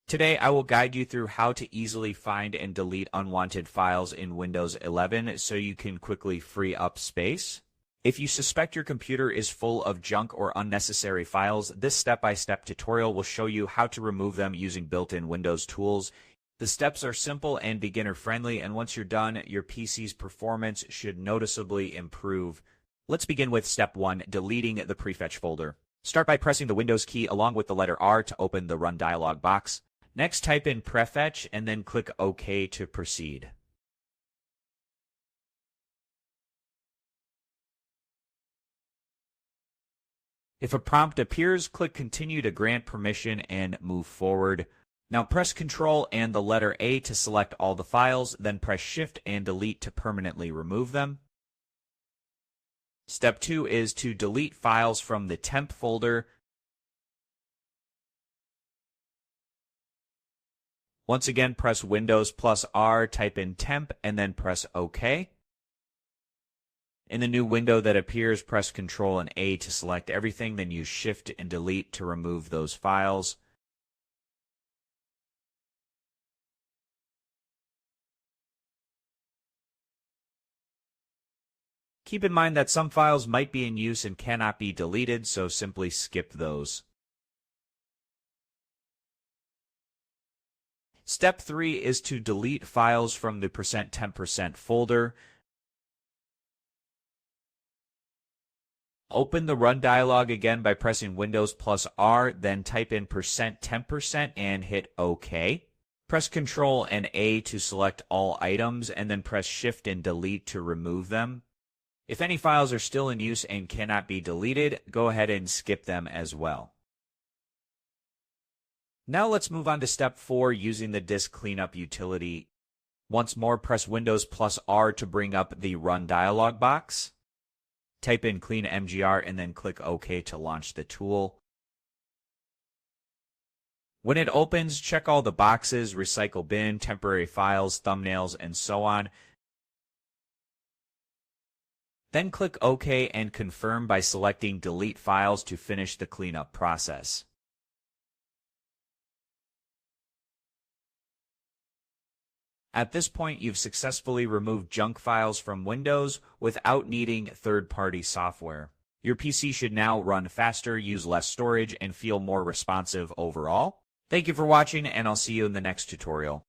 Today, I will guide you through how to easily find and delete unwanted files in Windows 11 so you can quickly free up space. If you suspect your computer is full of junk or unnecessary files, this step-by-step tutorial will show you how to remove them using built-in Windows tools. The steps are simple and beginner-friendly, and once you're done, your PC's performance should noticeably improve. Let's begin with step 1, deleting the Prefetch folder. Start by pressing the Windows key along with the letter R to open the Run dialog box. Next, type in Prefetch and then click OK to proceed. If a prompt appears, click Continue to grant permission and move forward. Now press Ctrl and the letter A to select all the files, then press Shift and Delete to permanently remove them. Step 2 is to delete files from the Temp folder. Once again, press Windows plus R, type in Temp, and then press OK. In the new window that appears, press Ctrl and A to select everything, then use Shift and Delete to remove those files. Keep in mind that some files might be in use and cannot be deleted, so simply skip those. Step 3 is to delete files from the %temp% folder. Open the Run dialog again by pressing Windows plus R, then type in %temp% and hit OK. Press Ctrl and A to select all items, and then press Shift and Delete to remove them. If any files are still in use and cannot be deleted, go ahead and skip them as well. Now let's move on to step 4 using the disk cleanup utility. Once more, press Windows plus R to bring up the Run dialog box. Type in clean mgr and then click OK to launch the tool. When it opens, check all the boxes, recycle bin, temporary files, thumbnails, and so on. Then click OK and confirm by selecting Delete Files to finish the cleanup process. At this point, you've successfully removed junk files from Windows without needing third-party software. Your PC should now run faster, use less storage, and feel more responsive overall. Thank you for watching, and I'll see you in the next tutorial.